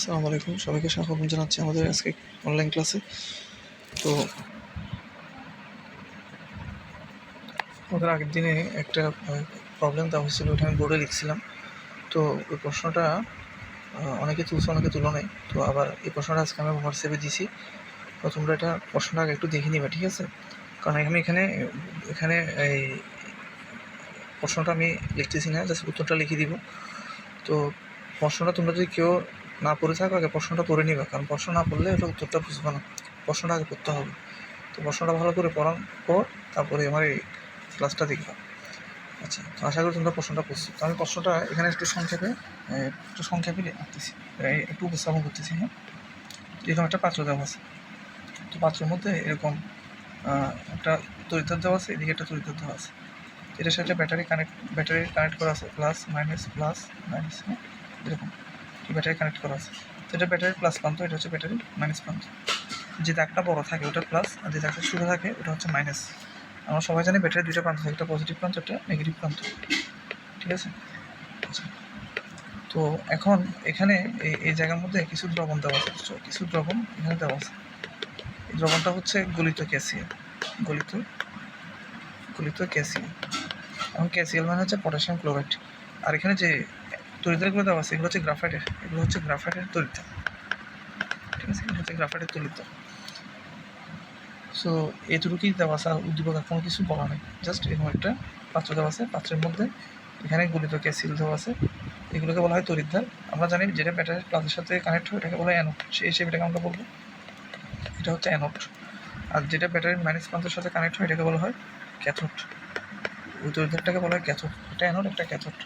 আসসালামু আলাইকুম, সবাইকে স্বাগতম জানাচ্ছি আমাদের আজকে অনলাইন ক্লাসে। তো আমাদের আগের দিনে একটা প্রবলেম দেওয়া হয়েছিল, ওটা আমি বোর্ডে লিখছিলাম। তো ওই প্রশ্নটা অনেকে তুলছে, অনেকে তুলো নাই। তো আবার এই প্রশ্নটা আজকে আমি হোয়াটসঅ্যাপে দিছি। তো তোমরা এটা প্রশ্নটা আগে একটু দেখে নিবে, ঠিক আছে? কারণ আমি এখানে এখানে এই প্রশ্নটা আমি লিখতেছি না, জাস্ট উত্তরটা লিখে দিব। তো প্রশ্নটা তোমরা যদি কেউ না পড়ে থাকো, আগে প্রশ্নটা পড়ে নিবে, কারণ প্রশ্ন না পড়লে এটা উত্তরটা বুঝবে না। প্রশ্নটা আগে পড়তে হবে। তো প্রশ্নটা ভালো করে পড়ার পর তারপরে আমার এই ক্লাসটা দেখবা। আচ্ছা, তো আশা করি তোমরা প্রশ্নটা পড়ছো। তো আমি প্রশ্নটা এখানে একটু সংক্ষেপে আঁকতেছি, একটু উপস্থাপন করতেছি। হ্যাঁ, এরকম একটা পাত্র দেওয়া আছে। তো পাত্রের মধ্যে এরকম একটা তড়িৎদ্বার দেওয়া আছে, এদিকে একটা তড়িৎদ্বার দেওয়া আছে। এটার সাথে ব্যাটারি কানেক্ট করা আছে, প্লাস মাইনাস হ্যাঁ, এরকম ব্যাটারি কানেক্ট করা আছে। তো এটা ব্যাটারির প্লাস প্রান্ত, এটা হচ্ছে ব্যাটারির মাইনাস প্রান্ত। যে দাগটা বড় থাকে ওটা প্লাস, আর যে দাগটা ছোটো থাকে ওটা হচ্ছে মাইনাস। আমরা সবাই জানি ব্যাটারির দুটো প্রান্ত থাকে, একটা পজিটিভ প্রান্ত, একটা নেগেটিভ প্রান্ত, ঠিক আছে? আচ্ছা, তো এখন এখানে এই জায়গার মধ্যে কিছু দ্রবণ দেওয়া আছে, কিছু দ্রবণ এখানে দেওয়া আছে। এই দ্রবণটা হচ্ছে গলিত ক্যালসিয়াম, গলিত ক্যালসিয়াম। এবং ক্যালসিয়াম মানে হচ্ছে পটাশিয়াম ক্লোরাইড। আর এখানে যে তড়িৎদ্বারগুলো দেওয়া আছে এগুলো হচ্ছে গ্রাফাইটের তড়িৎদ্বার, ঠিক আছে? এটা হচ্ছে গ্রাফাইটের তড়িৎদ্বার। সো এতটুকুই দেওয়া আছে, আর উদ্দীপক আর কোনো কিছু বলা নেই। জাস্ট এরকম একটা পাত্র দেওয়া আছে, পাত্রের মধ্যে এখানে গলিত ক্যালসিয়াম দেওয়া আছে। এগুলোকে বলা হয় তড়িৎদ্বার। আমরা জানি যেটা ব্যাটারির প্লাসের সাথে কানেক্ট হয় এটাকে বলা হয় অ্যানোড, সেই হিসেবে এটাকে আমরা বলবো এটা হচ্ছে অ্যানোড। আর যেটা ব্যাটারির মাইনাস প্রান্তের সাথে কানেক্ট হয় এটাকে বলা হয় ক্যাথোড। ওই তড়িৎদ্বারটাকে বলা হয় ক্যাথোড। একটা অ্যানোড, একটা ক্যাথোড।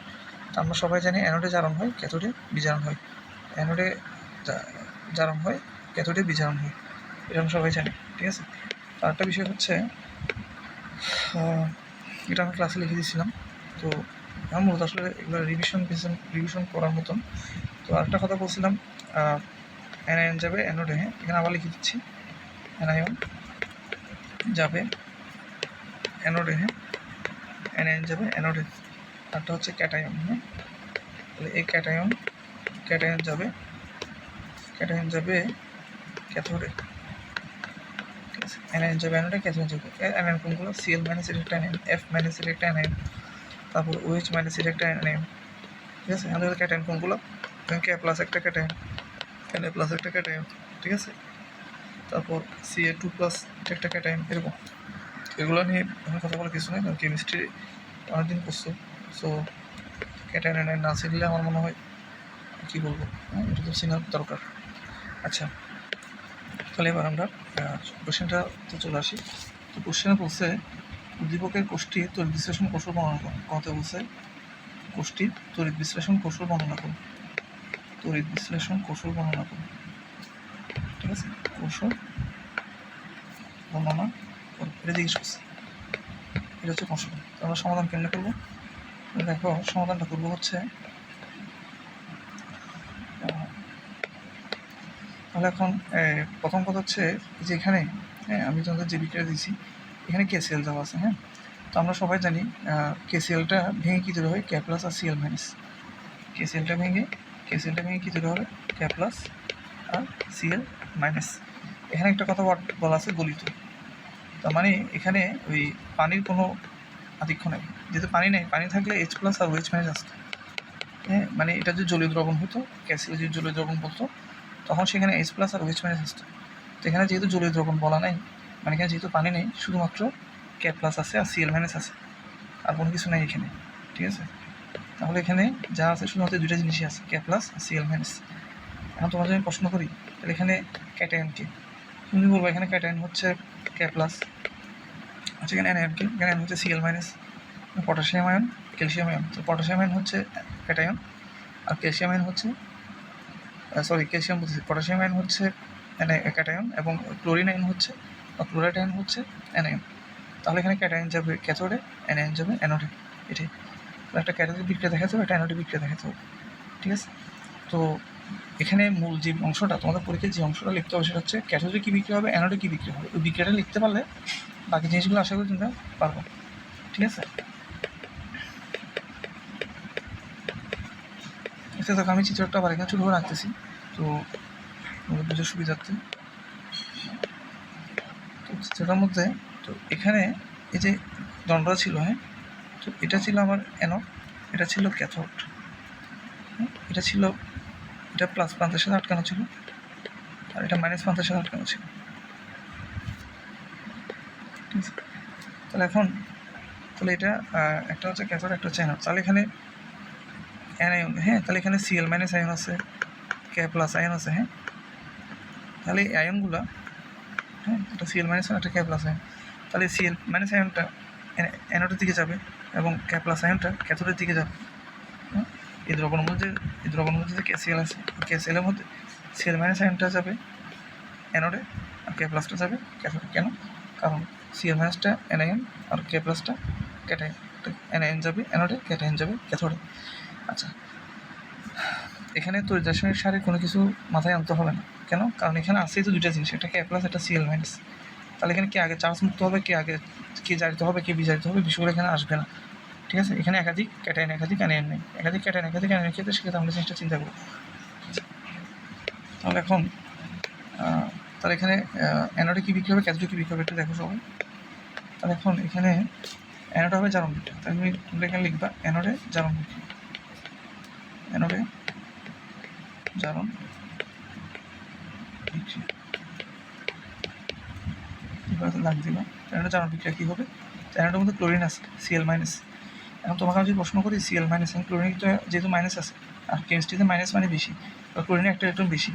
তো আমরা সবাই জানি অ্যানোডে জারণ হয়, ক্যাথোডে বিজারণ হয়। অ্যানোডে জারণ হয়, ক্যাথোডে বিজারণ হয়, এটা আমরা সবাই জানি, ঠিক আছে? আরেকটা বিষয় হচ্ছে, এটা আমি ক্লাসে লিখে দিয়েছিলাম। তো আমার মূলত আসলে এগুলো রিভিশন করার মতন। তো আরেকটা কথা বলছিলাম, অ্যানায়ন যাবে অ্যানোডে। হ্যাঁ, এখানে আবার লিখে দিচ্ছি, অ্যানায়ন যাবে অ্যানোডে। হ্যাঁ, অ্যানায়ন যাবে অ্যানোডে। আরটা হচ্ছে ক্যাটায়ন। হ্যাঁ, তাহলে এই ক্যাটায়ন যাবে ক্যাথোডে, ঠিক আছে? অ্যানায়ন যাবে অ্যানোডে, ক্যাথোড যাবে। অ্যানায়ন কোনগুলো? সিএল মাইনাসের একটা অ্যানায়ন, এফ মাইনাসের একটা অ্যানায়ন, তারপর ওএইচ মাইনাসের একটা অ্যানায়ন, ঠিক আছে? আমাদের ক্যাটায়ন কোনগুলো? কে প্লাস একটা ক্যাটায়ন, এনএ প্লাস একটা ক্যাটায়ন, ঠিক আছে? তারপর Ca2+ একটা ক্যাটায়ন, এরকম। এগুলো নিয়ে এখন কথা বলার কিছু নেই, কারণ কেমিস্ট্রি অনেকদিন পড়ছো। সো ক্যাটায়ন অ্যানায়ন না শিখলে আমার মনে হয় কী বলবো, এটা তো চেনার দরকার। আচ্ছা, তাহলে এবার আমরা কোশ্চেনটাতে চলে আসি। তো কোশ্চেনে বলছে উদ্দীপকের কোষ্ঠীর তড়িৎ বিশ্লেষণ কৌশল বর্ণনা করুন। কত বলছে? কোষ্ঠীর তড়িৎ বিশ্লেষণ কৌশল বর্ণনা করুন, ঠিক আছে? কৌশল বর্ণনা করুন, এটা জিজ্ঞেস করছে। এটা হচ্ছে প্রশ্ন। তো আমরা সমাধান কেমনে করবো? দেখো, সমাধানটা করবো হচ্ছে, তাহলে এখন প্রথম কথা হচ্ছে যে এখানে, হ্যাঁ, আমি তোমাদের যে বিক্রিয়া দিয়েছি এখানে কেসিএল দেওয়া আছে। হ্যাঁ, তো আমরা সবাই জানি কেসিএলটা ভেঙে কী তৈরি হয়? কে প্লাস আর সিএল মাইনাস। কেসিএলটা ভেঙে কী তৈরি হবে? কে প্লাস আর সিএল মাইনাস। এখানে একটা কথা বলা আছে, গলিত। তার মানে এখানে ওই পানির কোনো আধিক্য নেই, যেহেতু পানি নেই। পানি থাকলে এইচ প্লাস আর ওএইচ মাইনাস আসতো। হ্যাঁ, মানে এটা যদি জলীয় দ্রবণ হতো, ক্যালসিয়াম যদি জলীয় দ্রবণ বলতো, তখন সেখানে এইচ প্লাস আর ওএইচ মাইনাস আসতো। তো এখানে যেহেতু জলীয় দ্রবণ বলা নেই, মানে এখানে যেহেতু পানি নেই, শুধুমাত্র কে প্লাস আছে আর সিএল মাইনাস আছে, আর কোনো কিছু নেই এখানে, ঠিক আছে? তাহলে এখানে যা আছে শুধুমাত্র দুইটা জিনিসই আছে, কে প্লাস আর সিএল মাইনাস। এখন তোমার যদি প্রশ্ন করি, তাহলে এখানে ক্যাটায়ন কি? তুমি বলবো এখানে ক্যাটায়ন হচ্ছে কে প্লাস। আচ্ছা, এখানে অ্যানায়ন কি? অ্যানায়ন হচ্ছে CL minus, potassium ion, calcium ion. তো পটাশিয়াম আয়ন হচ্ছে ক্যাটায়ন, আর ক্যালসিয়াম আয়ন হচ্ছে পটাশিয়াম আয়ন হচ্ছে ক্যাটায়ন, এবং ক্লোরিন আয়ন হচ্ছে বা ক্লোরাইড আয়ন হচ্ছে অ্যানায়ন। তাহলে এখানে ক্যাটায়ন যাবে ক্যাথোডে, অ্যানায়ন যাবে অ্যানোডে। এটাই একটা ক্যাথোডিক বিক্রিয়া দেখাতে হবে, একটা অ্যানোডিক বিক্রিয়া দেখাতে হবে, ঠিক আছে? তো এখানে মূল যে অংশটা তোমাদের পরীক্ষায় যে অংশটা লিখতে হবে সেটা হচ্ছে ক্যাথোডে কী বিক্রি হবে, অ্যানোডে কী বিক্রি হবে। ওই বিক্রিয়াটা লিখতে পারলে বাকি জিনিসগুলো আশা করি তোমরা পারবো, ঠিক আছে? আচ্ছা, দেখো আমি চিত্রটা আবার এখানে ছোটো করে রাখতেছি। তো আমাদের বুঝার সুবিধার্থে তো সেটার মধ্যে তো এখানে এই যে দণ্ডটা ছিল, হ্যাঁ, তো এটা ছিল আমার অ্যানোড, এটা ছিল ক্যাথোড, এটা ছিল, এটা প্লাস প্রান্তের সাথে আটকানো ছিল আর এটা মাইনাস প্রান্তের সাথে আটকানো ছিল। ঠিক আছে, তাহলে এখন তাহলে এটা একটা হচ্ছে ক্যাথোড, একটা হচ্ছে অ্যানোড। তাহলে এখানে অ্যানায়ন, হ্যাঁ, তাহলে এখানে Cl মাইনাস আয়ন আছে, K প্লাস আয়ন আছে, হ্যাঁ, তাহলে এই আয়নগুলো, হ্যাঁ, এটা Cl মাইনাস আয়ন, একটা K প্লাস আয়ন, তাহলে Cl মাইনাস আয়নটা অ্যানোডের দিকে যাবে এবং K প্লাস আয়নটা ক্যাথোডের দিকে যাবে। এই দ্রবণের মধ্যে যে KCl আছে, KCl এর মধ্যে Cl মাইনাস আয়নটা যাবে অ্যানোডে আর K প্লাসটা যাবে ক্যাথোডে। কেন? কারণ Cl মাইনাসটা অ্যানায়ন আর K প্লাসটা ক্যাটায়ন, অ্যানায়ন যাবে অ্যানোডে, ক্যাটায়ন যাবে ক্যাথোডে। আচ্ছা, এখানে তো রাসায়নিক সারে কোনো কিছু মাথায় আনতে হবে না। কেন? কারণ এখানে আসেই তো দুইটা জিনিস, একটা K প্লাস, একটা Cl মাইনাস। তাহলে এখানে কে আগে চার্জ মুক্ত হবে, কে জারিত হবে, কে বিজারিত হবে, বিষয়গুলো এখানে আসবে না। ঠিক আছে, এখানে একাধিক ক্যাটায়ন একাধিক অ্যানায়ন নেই, একাধিক ক্যাটায়ন একাধিক অ্যানায়নের ক্ষেত্রে সেক্ষেত্রে আমরা জিনিসটা চিন্তা করব। তাহলে এখন তাহলে এখানে অ্যানোডে কী বিক্রি হবে, ক্যাথোডে কী বিক্রি হবে একটু দেখো সবাই। তাহলে এখন এখানে অ্যানোডে হবে জারণ বিক্রিয়া, তাহলে তোমরা এখানে লিখবা অ্যানোডে জারণ বিক্রিয়া, অ্যানোডে জারণ বিক্রিয়া লাগ দিবা। অ্যানোডে জারণ বিক্রিয়া কী হবে? অ্যানোডের মধ্যে ক্লোরিন আছে, Cl মাইনাস। এখন তোমাকে আমি যদি প্রশ্ন করি Cl মাইনাস, এখন ক্লোরিনটা যেহেতু মাইনাস আছে আর কেমিস্ট্রিতে মাইনাস মানে বেশি, বা ক্লোরিনে একটা ইলেকট্রন বেশি,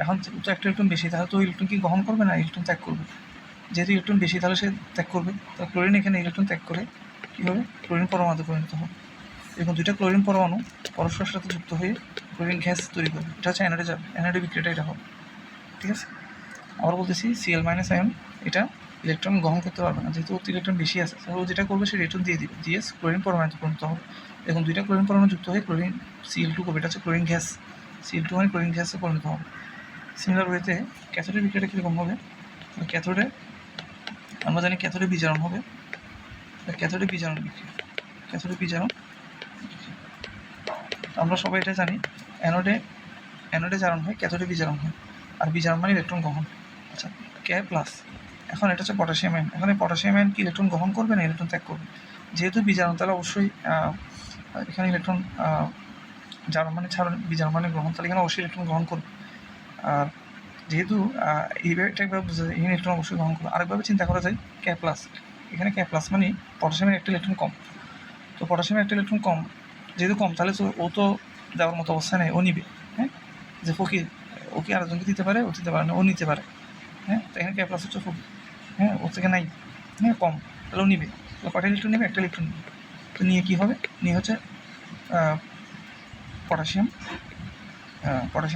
এখন তো একটা ইলেকট্রন বেশি, তাহলে তো ইলেকট্রন কি গ্রহণ করবে না, ইলেকট্রন ত্যাগ করবে। যেহেতু ইলেকট্রন বেশি তাহলে সে ত্যাগ করবে, তাহলে ক্লোরিন এখানে ইলেকট্রন ত্যাগ করে কী হবে, ক্লোরিন পরমাণুতে পরিণত হবে। এবং দুইটা ক্লোরিন পরমাণু পরস্পরের সাথে যুক্ত হয়ে ক্লোরিন গ্যাস তৈরি করবে, এটা হচ্ছে অ্যানোডে যাবে, অ্যানোডে বিক্রিয়াটা এটা হবে। ঠিক আছে, আবার বলতেছি Cl মাইনাস আয়ন এটা ইলেকট্রন গ্রহণ করতে পারবে না, যেহেতু অতি ইলেকট্রন বেশি আছে, তাহলে ও যেটা করবে সে ইলেকট্রন দিয়ে দিবে, দিয়ে ক্লোরিন পরমাণুতে পরিণত হবে। এখন দুইটা ক্লোরিন পরমাণু যুক্ত হয়ে ক্লোরিন Cl2 করবে, এটা হচ্ছে ক্লোরিন গ্যাস, Cl2 মানে ক্লোরিন গ্যাসে পরিণত হবে। সিমিলার ওয়েতে ক্যাথোডের বিক্রিয়াটা কীরকম হবে? ক্যাথোডে আমরা জানি ক্যাথোডে বিজারণ হবে, ক্যাথোডে বিজারণ বিক্রিয়া, ক্যাথোডে বিজারণ। আমরা সবাই এটা জানি, অ্যানোডে জারণ হয়, ক্যাথোডে বিজারণ হয়, আর বিজারণ মানে ইলেকট্রন গ্রহণ। আচ্ছা, K প্লাস, এখন এটা হচ্ছে পটাশিয়াম আয়ন, এখানে পটাশিয়াম আয়ন কি ইলেকট্রন গ্রহণ করবে না ইলেকট্রন ত্যাগ করবে? যেহেতু বিজারণ তাহলে অবশ্যই এখানে ইলেকট্রন জারণ মানে ছাড়ন, বিজারণ মানে গ্রহণ, তাহলে এখানে অবশ্যই ইলেকট্রন গ্রহণ করবে। আর যেহেতু এইভাবে এটা একভাবে বোঝা যায়, এখানে ইলেকট্রন অবশ্যই গ্রহণ করবে। আরেকভাবে চিন্তা করা যায় K প্লাস, এখানে K প্লাস মানে পটাশিয়ামের একটা ইলেকট্রন কম, তো পটাশিয়ামের একটা ইলেকট্রন কম, যেহেতু কম তাহলে তো ও তো দেওয়ার মতো অবস্থা নেই, ও নিবে, হ্যাঁ, যে ফকির ও কি আরেকজনকে দিতে পারে, ও দিতে পারে না, ও নিতে পারে, হ্যাঁ, তো এখানে K প্লাস হচ্ছে ফকির, হ্যাঁ, ওর থেকে নাই, হ্যাঁ, কম, তাহলে ও নিবে, তো কটা ইলেকট্রন নেবে, একটা ইলেকট্রন নেবে, তো নিয়ে কী হবে, নিয়ে হচ্ছে পটাশিয়াম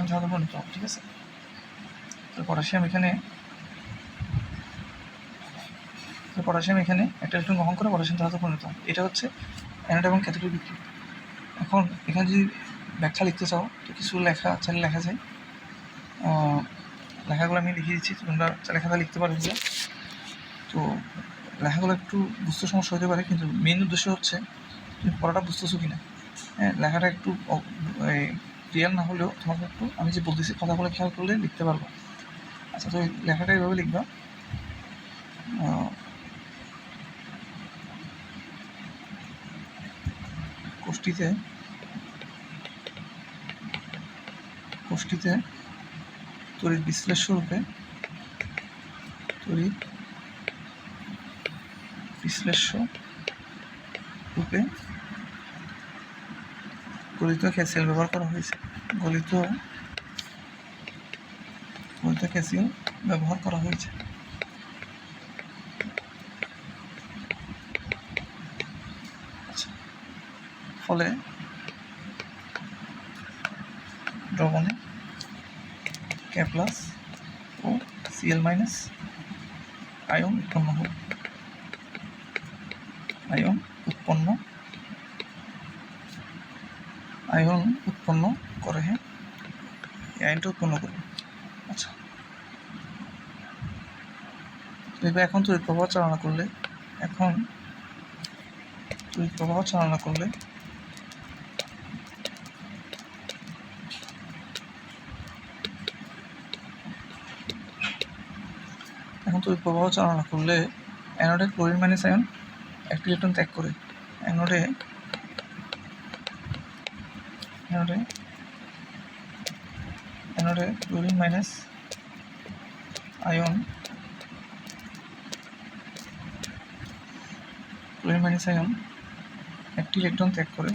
ছাড়া পরিণত হবে। ঠিক আছে, তো পটাশিয়াম এখানে একটা ইলেকট্রন গ্রহণ করে পটাশিয়াম ধাতুতে পরিণত হয়। এটা হচ্ছে অ্যানোড এবং ক্যাথোডের বিক্রিয়া। এখন এখানে যদি ব্যাখ্যা লিখতে চাও তো কিছু লেখা চাইলে লেখা যায়, লেখাগুলো আমি লিখে দিচ্ছি, তোমরা লেখাটা লিখতে পারো। তো লেখাগুলো একটু বুঝতে সমস্যা হতে পারে, কিন্তু মেইন উদ্দেশ্য হচ্ছে তুমি পড়াটা বুঝতেছো কি না, হ্যাঁ, লেখাটা একটু ক্লিয়ার না হলেও তোমাকে একটু আমি যে বলতেছি কথাগুলো খেয়াল করলে লিখতে পারবো। আচ্ছা, তো লেখাটা এইভাবে লিখবা, কোষ্ঠীতে তড়িৎ বিশ্লেষ্য রূপে গলিত ক্যাসিয়াল ব্যবহার করা হয়েছে, গলিত ক্যাসিয়াল ব্যবহার করা হয়েছে। আচ্ছা, ফলে দ্রবণে K প্লাস ও Cl মাইনাস আয়ন উৎপন্ন হবে, আয়ন উৎপন্ন করে, হ্যাঁ, এই আয়নটা উৎপন্ন করবে। আচ্ছা, এবার এখন তড়িৎ প্রবাহ চালনা করলে এখন তড়িৎ প্রবাহ চালনা করলে অ্যানোডে ক্লোরিন মাইনাস আয়ন একটি ইলেকট্রন ত্যাগ করে অ্যানোডে ক্লোরিন মাইনাস আয়ন একটি ইলেকট্রন ত্যাগ করে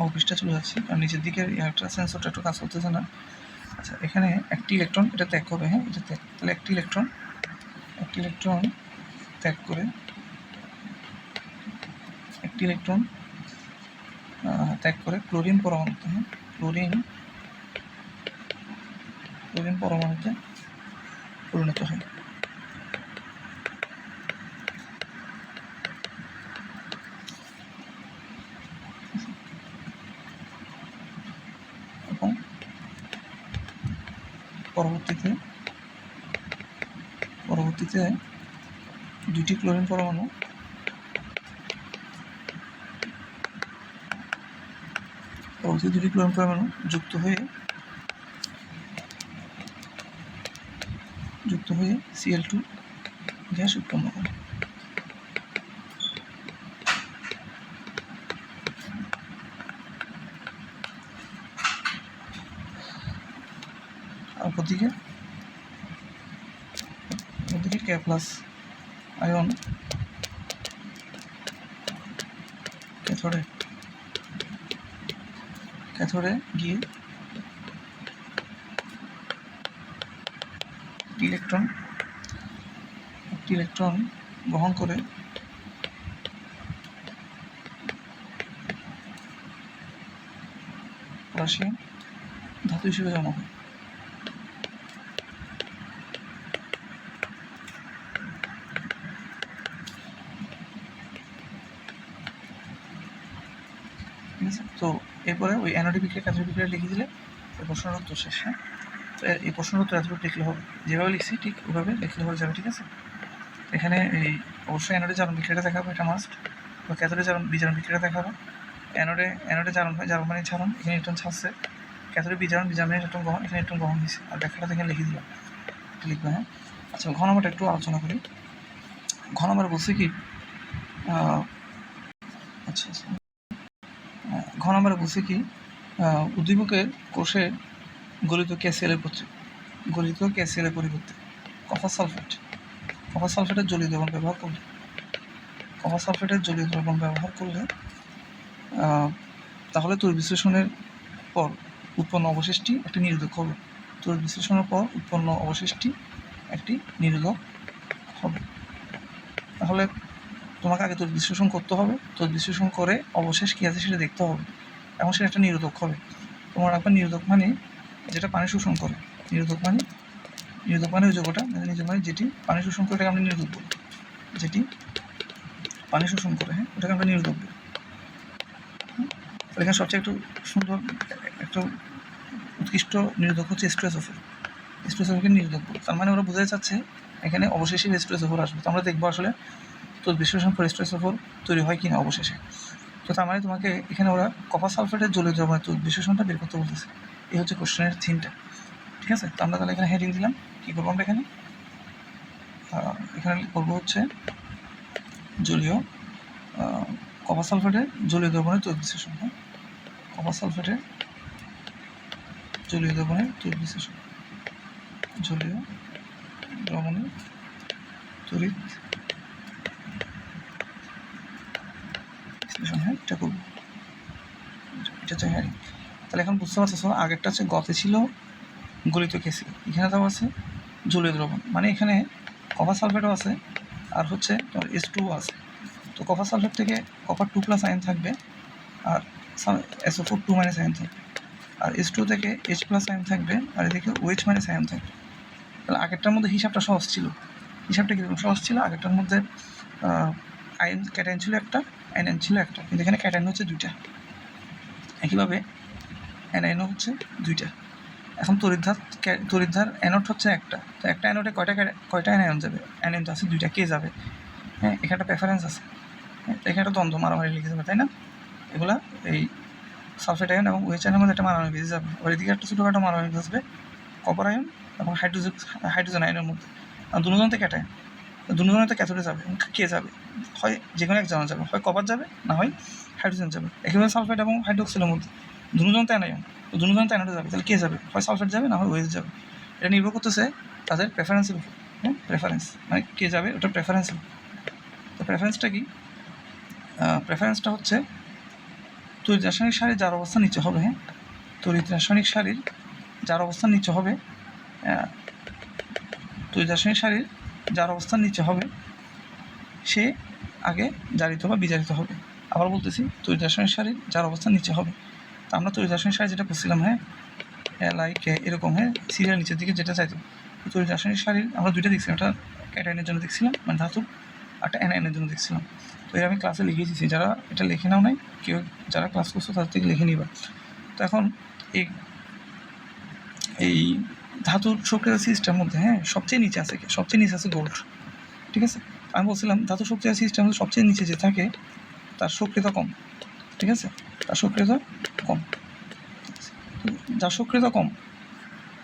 অফিসটা চলে যাচ্ছে কারণ নিচের দিকে একটা সেন্সরটা একটু কাজ করতেছে না। আচ্ছা, এখানে একটি ইলেকট্রন এটা ত্যাগ করবে, হ্যাঁ এটা ত্যাগ, তাহলে একটি ইলেকট্রন ত্যাগ করে ক্লোরিন পরমাণুতে, হ্যাঁ ক্লোরিন পরমাণুতে পরিণত হয়। এবং পরবর্তীতে দুটি ক্লোরিন পরমাণু যুক্ত হয়ে Cl2 গ্যাস উৎপন্ন করে। অপরদিকে K+ আয়ন ক্যাথোডে গিয়ে একটি ইলেকট্রন গ্রহণ করে পটাশিয়াম ধাতু হিসেবে জমা হয়। ঠিক আছে, তো এরপরে ওই অ্যানোডিক বিক্রিয়া ক্যাথোডিক বিক্রিয়া লিখে দিলে এই প্রশ্নের উত্তর শেষ। হ্যাঁ, তো এই প্রশ্নের উত্তর এতটুকু লিখলে হবে, যেভাবে লিখছি ঠিক ওইভাবে লিখলে হয়ে যাবে। ঠিক আছে, এখানে এই অবশ্যই অ্যানোডে জারণ বিক্রিয়াটা দেখাবো, এটা মাস্ট, বা ক্যাথোডে বিজারণ বিক্রিয়াটা দেখাবো। অ্যানোডে জারণ হয়, জারণ মানে ছাড়ন, এখানে ইলেকট্রন ছাড়ছে। ক্যাথোডে বিজারণ মানে ইলেকট্রন গ্রহণ, এখানে ইলেকট্রন গ্রহণ হয়েছে। আর ব্যাখ্যাটা এখানে লিখে দিলাম, লিখবে। হ্যাঁ, আচ্ছা, ঘ নম্বরটা একটু আলোচনা করি। ঘ নম্বর বলছে কি, ঘ নম্বরে বলছে কি, উদ্দীপকের কোষে গলিত ক্যাসিয়ালের পরিবর্তে কপার সালফেটের জলীয় দ্রবণ ব্যবহার করলে তাহলে তড়িৎ বিশ্লেষণের পর উৎপন্ন অবশেষটি একটি নিরোধক হবে। তাহলে তোমাকে আগে তড়িৎ বিশ্লেষণ করতে হবে, তড়িৎ বিশ্লেষণ করে অবশেষ কী আছে সেটা দেখতে হবে, এবং সেটা একটা নিরোধক হবে। তোমার একবার নিরোধক মানে যেটা পানি শোষণ করে, নিরোধক মানে ওই যোগ্যটা যেটি পানি শোষণ করে, এটাকে আমরা নিরোধক বলি। যেটি পানি শোষণ করে, হ্যাঁ, ওটাকে আমরা নিরোধক বলি। এখানে সবচেয়ে একটু সুন্দর একটা উৎকৃষ্ট নিরোধক হচ্ছে স্ট্রেসোফোরকে নিরোধক বলি। তার মানে ওরা বোঝাতে চাচ্ছে এখানে অবশেষে স্ট্রেসোফোর আসবে। তো আমরা দেখবো আসলে তড়িৎ বিশ্লেষণ করে স্ট্রেসোফোর তৈরি হয় কিনা অবশেষে। তো তার মানে তোমাকে এখানে ওরা কপার সালফেটের জলীয় দ্রবণের তড়িৎ বিশ্লেষণটা বের করতে বলতেছে। এই হচ্ছে কোশ্চেনের থিমটা। ঠিক আছে, তো আমরা তাহলে এখানে হেডিং দিলাম, কী করবো আমরা এখানে করবো হচ্ছে কপার সালফেটের জলীয় দ্রবণের তড়িৎ বিশ্লেষণ। হ্যাঁ, কপার সালফেটের জলীয় দ্রবণের তড়িৎ বিশ্লেষণ, হ্যাঁ, এটা করবো, এটা হচ্ছে হ্যারিং। তাহলে এখন বুঝতে পারছো, আগেরটা হচ্ছে গতে ছিল গলিত ক্যাসিয়াল, এখানে তো আছে জলীয় দ্রবণ, মানে এখানে কপার সালফেটও আছে আর হচ্ছে তোমার H2O আছে। তো কপার সালফেট থেকে কপার 2+ আয়ন থাকবে, আর SO4 2- আয়ন থাকবে, আর H2O থেকে H+ আয়ন থাকবে, আর এদিকে OH- আয়ন থাকবে। তাহলে আগেরটার মধ্যে হিসাবটা সহজ ছিল। হিসাবটা কীরকম সহজ ছিল, আগেরটার মধ্যে আয়ন ক্যাটায়ন ছিল একটা, অ্যানায়ন ছিল একটা, কিন্তু এখানে ক্যাটায়ন হচ্ছে দুইটা, একইভাবে অ্যানায়নও হচ্ছে দুইটা। এখন তড়িৎধার অ্যানোড হচ্ছে একটা, তো একটা অ্যানোডে কয়টা অ্যানায়ন যাবে? অ্যানায়ন তো আছে দুইটা, কে যাবে? হ্যাঁ, এখানে একটা প্রেফারেন্স আছে, এখানে একটা দ্বন্দ্ব মারামারি লিখে যাবে, তাই না? এগুলা এই সালফেট আয়ন এবং ওএইচ আয়নের মধ্যে একটা মারামারি বেঁচে যাবে। আবার এদিকে একটা ছোটোখাটো মারামারি বেঁচবে কপার আয়ন এবং হাইড্রোজেন আয়নের মধ্যে। আর দুজন তো ক্যাটায়ন, দুজনে তো ক্যাথোডে যাবে, কে যাবে? হয় যে কোনো একজনে যাবে, হয় কপার যাবে না হয় হাইড্রোজেন যাবে। একেবারে সালফেট এবং হাইড্রোক্সিলের মধ্যে দুজন তো অ্যানায়ন, তো দুজন তো অ্যানোডে যাবে, তাহলে কে যাবে? হয় সালফেট যাবে না হয় ওএইচ যাবে। এটা নির্ভর করতেছে তাদের প্রেফারেন্সের উপর। হ্যাঁ, প্রেফারেন্স মানে কে যাবে ওটা প্রেফারেন্সের উপর। তো প্রেফারেন্সটা কি? প্রেফারেন্সটা হচ্ছে তড়িৎ রাসায়নিক সারির যার অবস্থান নিচে হবে, হ্যাঁ, তড়িৎ রাসায়নিক সারির যার অবস্থান নিচে হবে, তড়িৎ রাসায়নিক সারির যার অবস্থান নিচে হবে সে আগে জারিত বা বিজারিত হবে। আবার বলতেছি, তড়িৎ রাসায়নিক সারির যার অবস্থান নিচে হবে। তা আমরা তড়িৎ রাসায়নিক সারি যেটা করছিলাম, হ্যাঁ, LIK এরকম, হ্যাঁ, সিরিয়াল নিচের দিকে যেটা চাইতো। তড়িৎ রাসায়নিক সারির আমরা দুইটা দেখছিলাম, একটা ক্যাটায়নের জন্য দেখছিলাম মানে ধাতু, একটা অ্যানায়নের জন্য দেখছিলাম। তো এটা আমি ক্লাসে লিখে দিয়েছি, যারা এটা লিখে নাও নাই কেউ, যারা ক্লাস করছো তাদের থেকে লিখে নিবা। তো এখন এই ধাতুর সক্রিয় সিস্টেমের মধ্যে, হ্যাঁ, সবচেয়ে নিচে আছে গোল্ড। ঠিক আছে, আমি বলছিলাম ধাতু সক্রিয় সিস্টেমের সবচেয়ে নিচে যে থাকে তার সক্রিয়তা কম। ঠিক আছে, তার সক্রিয়তা কম, যার সক্রিয়তা কম,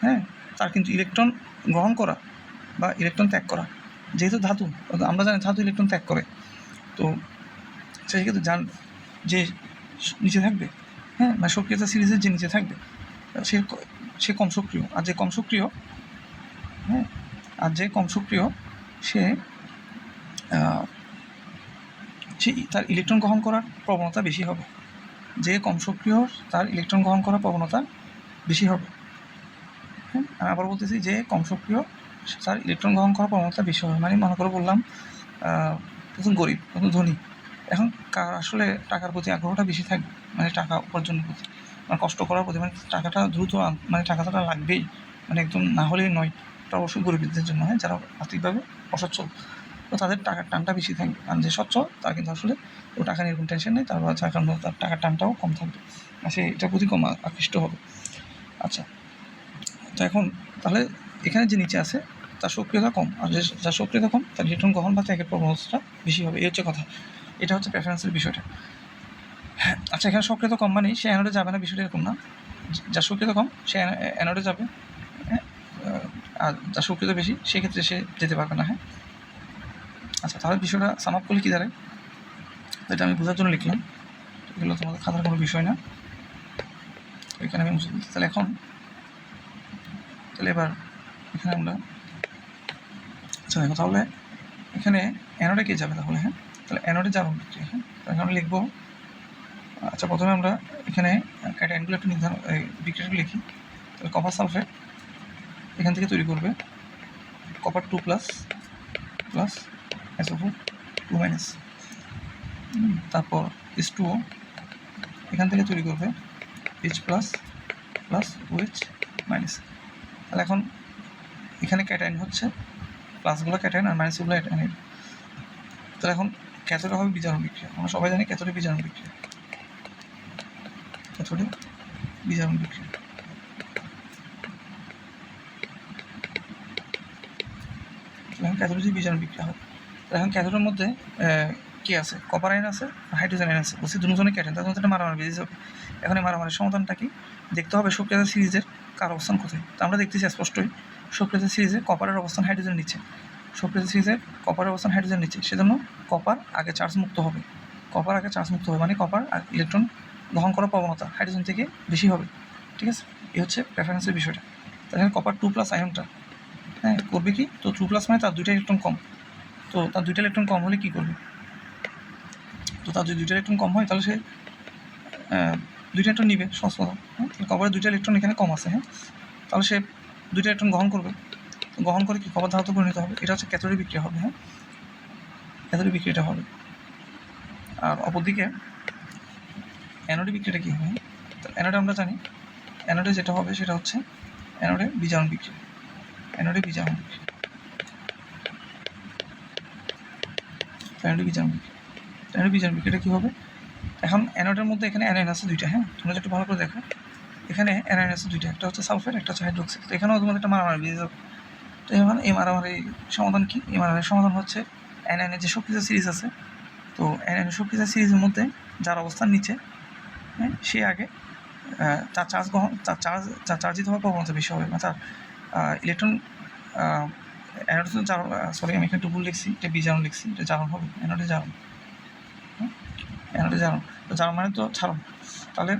হ্যাঁ, তার কিন্তু ইলেকট্রন গ্রহণ করা বা ইলেকট্রন ত্যাগ করা, যেহেতু ধাতু, আমরা জানি ধাতু ইলেকট্রন ত্যাগ করে, তো সেই ক্ষেত্রে যার যে নিচে থাকবে, হ্যাঁ, মানে সক্রিয়তা সিরিজের যে নিচে থাকবে সে কম সক্রিয়। আর যে কম সক্রিয়, হ্যাঁ, সে তার ইলেকট্রন গ্রহণ করার প্রবণতা বেশি হবে। যে কম সক্রিয় তার ইলেকট্রন গ্রহণ করার প্রবণতা বেশি হবে। হ্যাঁ, আমি আবার বলতেছি, যে কম সক্রিয় তার ইলেকট্রন গ্রহণ করার প্রবণতা বেশি হবে। মানে মনে করে বললাম প্রথম গরিব, প্রথম ধনী, এখন কার আসলে টাকার প্রতি আগ্রহটা বেশি থাকবে, মানে টাকা উপার্জনের প্রতি, মানে কষ্ট করার প্রতি, মানে টাকাটা দ্রুত, মানে টাকাটা লাগবেই, মানে একদম না হলেই নয়। এটা অবশ্যই গরিবদের জন্য, হ্যাঁ, যারা আর্থিকভাবে অসচ্ছল, তো তাদের টাকার টানটা বেশি থাকবে। আর যে সচ্ছল তার কিন্তু আসলে ও টাকা নিয়ে কোনো টেনশন নেই, তারপর যার কারণে তার টাকার টানটাও কম থাকবে, আর সে এটার প্রতি কম আকৃষ্ট হবে। আচ্ছা, তো এখন তাহলে এখানে যে নিচে আছে তার সক্রিয়তা কম, আর যার সক্রিয়তা কম তার ইলেকট্রন গ্রহণ বা ত্যাগের প্রবণতাটা বেশি হবে। এই হচ্ছে কথা, এটা হচ্ছে প্রেফারেন্সের বিষয়টা। আচ্ছা, এখানে সক্রিয়তা কম মানে সে অ্যানোডে যাবে না, বিষয়টা এরকম না। যার সক্রিয়তা কম সে অ্যানোডে যাবে, হ্যাঁ, আর যার সক্রিয়তা বেশি সেক্ষেত্রে সে যেতে পারবে না। হ্যাঁ, আচ্ছা, তাহলে বিষয়টা সাম আপ করলে কী দাঁড়ায়, এটা আমি বোঝার জন্য লিখলাম, এগুলো তোমাদের খাতার কোনো বিষয় না, এখানে আমি তাহলে এবার এখানে আমরা, আচ্ছা দেখো, তাহলে এখানে অ্যানোডে কে যাবে তাহলে, হ্যাঁ, তাহলে অ্যানোডে যাবো, হ্যাঁ, তাহলে আমরা লিখবো। আচ্ছা, প্রথমে আমরা এখানে ক্যাটায়নগুলো একটু নির্ধারণ, বিক্রিয়াগুলো লিখি। তাহলে কপার সালফেট এখান থেকে তৈরি করবে কপার 2 প্লাস SO4 2 তারপর H2O এখান থেকে তৈরি করবে H প্লাস OH মাইনাস। তাহলে এখন এখানে ক্যাটায়ন হচ্ছে, প্লাসগুলো ক্যাটায়ন আর মাইনাসগুলো অ্যানায়ন। তাহলে এখন ক্যাথোডে হবে বিজারণ বিক্রিয়া, আমরা সবাই জানি ক্যাথোডে বিজারণ বিক্রিয়া, ক্যাথোডে বিজারণ বিক্রিয়া। এখন ক্যাথোডে যে বিজারণ বিক্রিয়া হবে, এখন ক্যাথোডের মধ্যে কী আছে, কপার আয়ন আছে, হাইড্রোজেন আয়ন আছে, বলছি দুজনে ক্যাটায়ন, তার মধ্যে একটা মারামারি বেরিয়ে যাবে। এখন এই মারামারির সমাধানটা কি দেখতে হবে, সক্রিয়তা সিরিজের কার অবস্থান কোথায়। তো আমরা দেখতেছি স্পষ্টই সক্রিয়তা সিরিজে কপারের অবস্থান হাইড্রোজেন নিচে, সক্রিয়তা সিরিজে কপারের অবস্থান হাইড্রোজেন নিচে, সেজন্য কপার আগে চার্জ মুক্ত হবে, মানে কপার আর ইলেকট্রন গ্রহণ করার প্রবণতা হাইড্রোজেন থেকে বেশি হবে। ঠিক আছে, এই হচ্ছে প্রেফারেন্সের বিষয়টা। তাহলে কপার 2 প্লাস আয়নটা, হ্যাঁ, করবে কি, তো 2 প্লাস মানে তার দুইটা ইলেকট্রন কম, তো তার দুইটা ইলেকট্রন কম হলে কী করবে, তো তার যদি দুইটা ইলেকট্রন কম হয় তাহলে সে দুইটা ইলেকট্রন নিবে, সহজ কথা। হ্যাঁ, কপারের দুইটা ইলেকট্রন এখানে কম আছে, হ্যাঁ, তাহলে সে দুইটা ইলেকট্রন গ্রহণ করবে, গ্রহণ করে কি কপার ধাতু পরিণত হবে। এটা হচ্ছে ক্যাথোডে বিক্রিয়া হবে, হ্যাঁ, ক্যাথোডে বিক্রিয়াটা হবে। আর অপরদিকে অ্যানোডে বিক্রিয়াটা কী হবে, অ্যানোডে আমরা জানি, অ্যানোডে যেটা হবে সেটা হচ্ছে অ্যানোডে বিজারণ বিক্রিয়া, অ্যানোডে বিজারণ বিক্রিয়া, অ্যানোডে বিজারণ বিক্রিয়া। অ্যানোডে বিজারণ বিক্রিয়াটা কী হবে, এখন অ্যানোডের মধ্যে এখানে অ্যানায়ন আছে দুইটা, হ্যাঁ, তোমরা একটু ভালো করে দেখো, এখানে অ্যানায়ন আছে দুইটা, একটা হচ্ছে সালফেট, একটা হচ্ছে হাইড্রোক্সাইড। তো এখানেও তোমাদের একটা মারামারি বেরিয়ে যাবে। তো এখন এই মারামারি সমাধান কি, এই মারামারির সমাধান হচ্ছে অ্যানায়নের যে সক্রিয় সিরিজ আছে, তো অ্যানায়নের সক্রিয় সিরিজের মধ্যে যার অবস্থান নিচে হ্যাঁ, সে আগে তার চার্জিত হওয়ার প্রবণতা বেশি হবে, তার ইলেকট্রন অ্যানোডে জারণ, সরি আমি এখানে একটু ভুল লিখছি, এটা বিজারণ লিখছি, এটা জারণ হবে, অ্যানোডে জারণ, অ্যানোডে জারণ, তো জারণ মানে তো ছাড়ন, তাহলে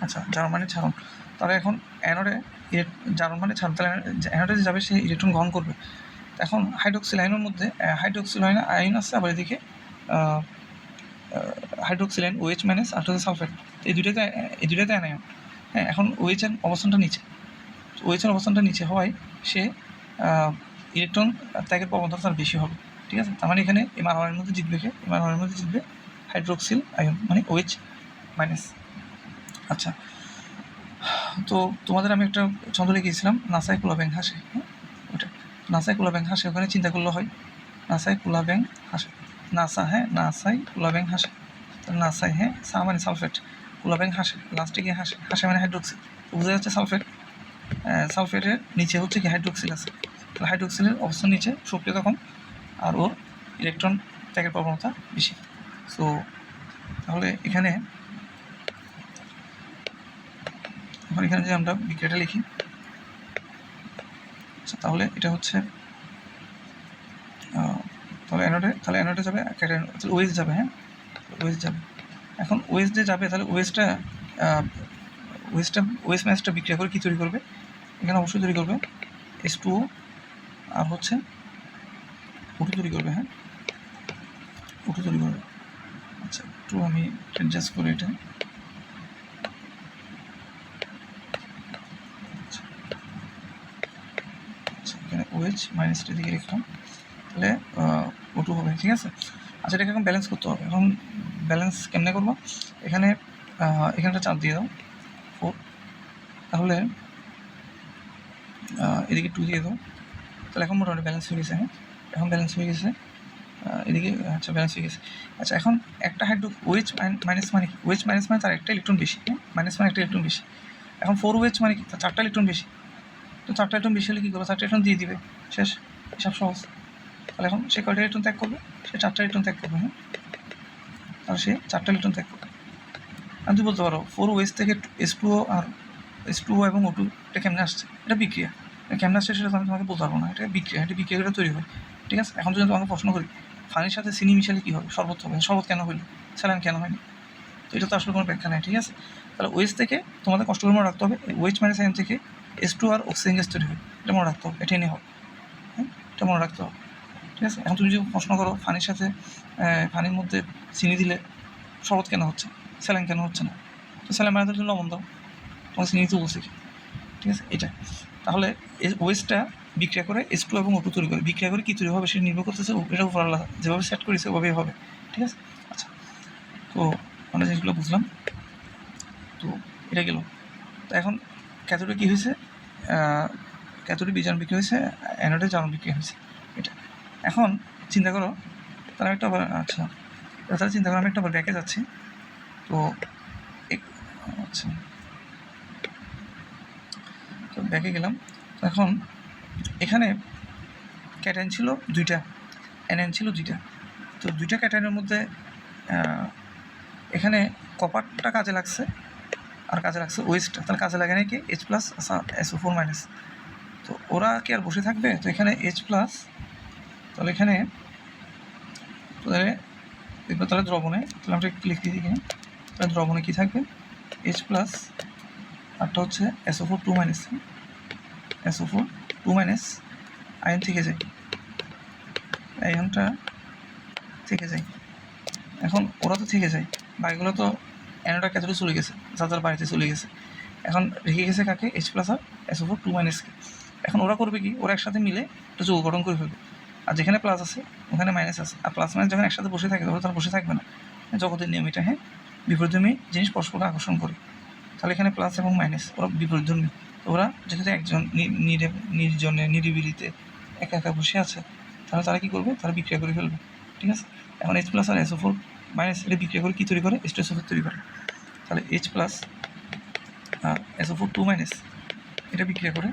আচ্ছা জারণ মানে ছাড়ন, তাহলে এখন অ্যানোডে জারণ মানে ছাড়ন, তাহলে অ্যানোডে যাবে সে ইলেকট্রন গ্রহণ করবে। এখন হাইড্রোক্সিল আয়নের মধ্যে হাইড্রোক্সিল আয়ন আছে, আবার এদিকে হাইড্রোক্সিল আয়ন OH মাইনাস আর হচ্ছে সালফেট, এই দুইটাতে অ্যানায়ন। হ্যাঁ, এখন OH এর অবস্থানটা নিচে, OH এর অবস্থানটা নিচে হওয়ায় সে ইলেকট্রন ত্যাগের প্রবণতা তার বেশি হবে, ঠিক আছে। তার মানে এখানে এমআরআর মধ্যে জিতবে কে, এমআরআর মধ্যে জিতবে হাইড্রোক্সিল আয়ন মানে OH মাইনাস। আচ্ছা, তো তোমাদের আমি একটা ছন্দ লিখেছিলাম, নাসায় কুলা ব্যাং হাসে, হ্যাঁ ওটা নাসায় কুলা ব্যাং হাসে, ওখানে চিন্তা করলে হয় নাসায় কুলা ব্যাং হাসে, নাসা, হ্যাঁ নাসাই কুলা ব্যাং হাসে, তাহলে নাসাই, হ্যাঁ সা মানে সালফেট, কুলা ব্যাং হাসে, লাস্টে গিয়ে হাসে, হাসে মানে হাইড্রোক্সিল, বোঝা যাচ্ছে সালফেট, সালফেটের নিচে হচ্ছে কি হাইড্রোক্সিল আছে, তাহলে হাইড্রোক্সিলের অবস্থান নিচে, সক্রিয়তা কম, আর ওর ইলেকট্রন ত্যাগের প্রবণতা বেশি। সো তাহলে এখানে যে আমরা বিক্রিয়াটা লিখি, আচ্ছা তাহলে এটা হচ্ছে তাহলে অ্যানোডে যাবে, OH যাবে, হ্যাঁ OH যাবে। এখন OH যে যাবে, তাহলে OH ম্যাচটা বিক্রিয়া করে কী তৈরি করবে, এখানে অবশ্যই তৈরি করবে H2O আর হচ্ছে O2 তৈরি করবে, হ্যাঁ O2 তৈরি করবে। আচ্ছা একটু আমি অ্যাডজাস্ট করি এটা, এখানে OH মাইনাসটা দিকে লিখলাম, তাহলে O2 হবে, ঠিক আছে। আচ্ছা এটাকে এখন ব্যালেন্স করতে হবে, এখন ব্যালেন্স কেমনে করবো, এখানটা চাপ দিয়ে দাও 4, তাহলে এদিকে 2 দিয়ে দাও, তাহলে এখন মোটামুটি ব্যালেন্স হয়ে গেছে, হ্যাঁ এখন ব্যালেন্স হয়ে গেছে, এদিকে আচ্ছা ব্যালেন্স হয়ে গেছে। আচ্ছা এখন একটা OH মাইনাস মানে কি, OH মাইনাস মানে তার একটা ইলেকট্রন বেশি, হ্যাঁ মাইনাস মানে একটা ইলেকট্রন বেশি। এখন 4OH মানে কি, তার 4টা ইলেকট্রন বেশি, তো 4টা ইলেকট্রন বেশি হলে কী করবো, 4টা ইলেকট্রন দিয়ে দিবে, শেষ, হিসাব সহজ। তাহলে এখন সে কয়টা ইলেকট্রন ত্যাগ করবে, সে 4টা ইলেকট্রন ত্যাগ করবে, হ্যাঁ তাহলে সে 4টা ইলেকট্রন ত্যাগ করবে। আর তুই বলতে পারো 4OH থেকে H2O আর H2O এবং O2 এটা কেমনে আসছে, এটা বিক্রিয়া, কেমনে আসছে সেটা আমি তোমাকে বলতে পারবো না, এটা বিক্রিয়া, এটা বিক্রিয়া করে তৈরি হয়, ঠিক আছে। এখন যদি তোমাকে প্রশ্ন করি পানির সাথে চিনি মিশালে কী হবে, শরবত হবে, শরবত কেন হইলো, স্যালাইন কেন হয়নি, তো এটা তো আসলে কোনো ব্যাখ্যা নেই, ঠিক আছে। তাহলে OH থেকে তোমাদের কষ্ট করে মনে রাখতে হবে, OH মাইনাস আয়ন থেকে H2 আর অক্সিজেন গ্যাস তৈরি হয়, এটা মনে রাখতে হবে, এটা এনে হবে, হ্যাঁ এটা মনে রাখতে হবে, ঠিক আছে। এখন তুমি যদি প্রশ্ন করো পানির সাথে পানির মধ্যে চিনি দিলে শরবত কেন হচ্ছে, স্যালাইন কেন হচ্ছে না, তো স্যালাইন বানাতে জন্য লবণ দাও, তোমাকে চিনি তো বলছি, ঠিক আছে এটা। তাহলে OHটা বিক্রিয়া করে H2 এবং O2 তৈরি করে, বিক্রিয়া করে কী তৈরি হবে সেটা নির্ভর করতেছে এটা উপর আল্লাহ যেভাবে সেট করেছে ওভাবেই হবে, ঠিক আছে। আচ্ছা তো আমরা জিনিসগুলো বুঝলাম, তো এটা গেল। তো এখন ক্যাথোডে কী হয়েছে, ক্যাথোডে বিজারণ বিক্রি হয়েছে, অ্যানোডে জারণ বিক্রি হয়েছে, এটা। এখন চিন্তা করো তারা একটা আবার, আচ্ছা তাহলে চিন্তা করো আমি একটা আবার ব্যাকে যাচ্ছি, তো আচ্ছা তো ব্যাকে গেলাম, তো এখন এখানে ক্যাটায়ন ছিল 2টা, অ্যানায়ন ছিল 2টা, তো 2টা ক্যাটায়নের মধ্যে এখানে কপারটা কাজে লাগছে আর কাজে লাগছে OHটা, তাহলে কাজে লাগে নাকি H+, SO4 মাইনাস, তো ওরা কি আর বসে থাকবে, তো এখানে H+, তাহলে এখানে তাহলে দ্রবণে, তাহলে আমরা একটু লিখে দিই এখানে, তাহলে দ্রবণে কী থাকবে H+, আরটা হচ্ছে SO4 2 minus, SO4 2 minus ion থেকে যায়, আয়নটা থেকে যায়। এখন ওরা তো থেকে যায়, বাকিগুলো তো অ্যানোডা ক্যাথোডে চলে গেছে, যার বাড়িতে চলে গেছে, এখন রেখে গেছে কাকে H+ আর SO4 2 মাইনাসকে। এখন ওরা করবে কি, ওরা একসাথে মিলে একটা যৌগ গঠন করে ফেলবে, আর যেখানে প্লাস আছে ওখানে মাইনাস আছে, আর প্লাস মাইনাস যখন একসাথে বসে থাকে তখন তারা বসে থাকবে না, জগতের নিয়ম এটা, হ্যাঁ বিপরীতধর্মী জিনিস পরস্পরকে আকর্ষণ করে, তাহলে এখানে প্লাস এবং মাইনাস ওরা বিপরীতধর্মী, তো ওরা যেহেতু একজন নির্জনে নিরিবিলিতে একা একা বসে আছে, তাহলে তারা কী করবে, তারা বিক্রিয়া করে ফেলবে, ঠিক আছে। এখন H+ আর SO4 মাইনাস এটা বিক্রিয়া করে কী তৈরি করে, H2SO4 তৈরি করে, তাহলে H+ আর SO4 2 মাইনাস এটা বিক্রিয়া করে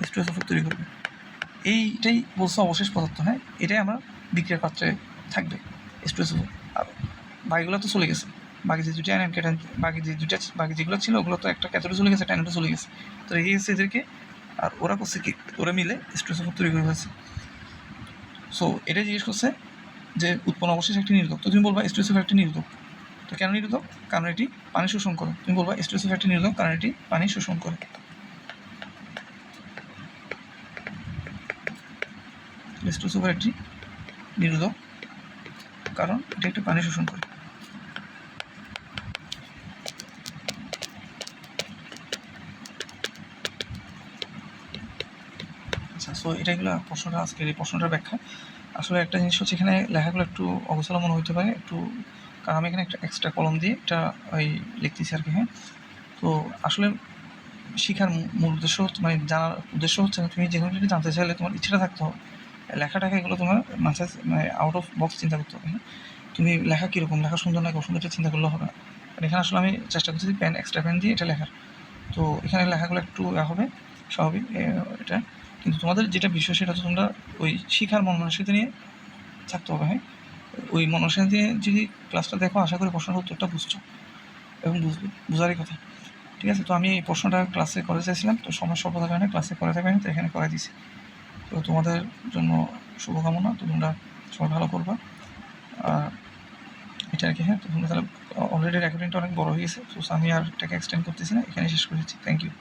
H2SO4 তৈরি করবে, এইটাই বলছে অবশেষ পদার্থ, হ্যাঁ এটাই আমরা বিক্রিয়ার পাত্রে থাকবে H2SO4, আর বাকিগুলো তো চলে গেছে, বাকি যে দুটো অ্যান ক্যাটায়ন, বাকি যেগুলো ছিল ওগুলো তো একটা ক্যাথোডে চলে গেছে, একটা অ্যানোডে চলে গেছে। তো রেখে গেছে এদেরকে, আর ওরা করছে কি, ওরা মিলে H2SO4 তৈরি করে ফেলছে। সো এটা জিজ্ঞেস করছে যে উৎপন্ন অবশেষে একটি নিরোধক। তো তুমি বলবা H2SO4 একটি নিরোধক। তো কেন নিরোধক? কারণ এটি পানি শোষণ করে। তুমি বলবা H2SO4 একটি নিরোধক কারণ এটি পানি শোষণ করে। H2SO4 একটি নিরোধক কারণ এটি একটি পানি শোষণ করে। আচ্ছা, সো এটাইগুলো প্রশ্নটা, আজকের এই প্রশ্নটার ব্যাখ্যা। আসলে একটা জিনিস হচ্ছে, এখানে লেখাগুলো একটু অগোছালো মনে হতে পারে একটু, কারণ আমি এখানে একটা এক্সট্রা কলম দিয়ে এটা ওই লিখতেছি আর কি। হ্যাঁ, তো আসলে শেখার মূল উদ্দেশ্য হচ্ছে, মানে জানার উদ্দেশ্য হচ্ছে তুমি যে কোনো কিছু জানতে চাইলে তোমার ইচ্ছেটা থাকতে হবে। লেখাটাকে এগুলো তোমার মাথায় মানে আউট অফ বক্স চিন্তা করতে হবে। হ্যাঁ, তুমি লেখা কীরকম, লেখা সুন্দর নাকি অসুন্দর এটা চিন্তা করলে হবে না। কারণ এখানে আসলে আমি চেষ্টা করছি পেন, এক্সট্রা পেন দিয়ে এটা লেখার। তো এখানে লেখাগুলো একটু হবে স্বাভাবিক এটা, কিন্তু তোমাদের যেটা বিষয় সেটা হচ্ছে তোমরা ওই শিখার মন মানসিকতা নিয়ে থাকতে হবে। হ্যাঁ, ওই মন মানসিকতা দিয়ে যদি ক্লাসটা দেখো, আশা করি প্রশ্নের উত্তরটা বুঝছো এবং বুঝারই কথা। ঠিক আছে, তো আমি এই প্রশ্নটা ক্লাসে করে চাইছিলাম, তো সময় স্বল্পতার কারণে ক্লাসে করাতে পারিনি, তো এখানে করে দিছি। তো তোমাদের জন্য শুভকামনা, তো তোমরা সবাই ভালো করবা এটা আর কি। হ্যাঁ, তো তোমরা তাহলে অলরেডি রেকর্ডিংটা অনেক বড় হয়ে গেছে, তো আমি আর এটাকে এক্সটেন্ড করতেছি না, এখানে শেষ করেছি। Thank you.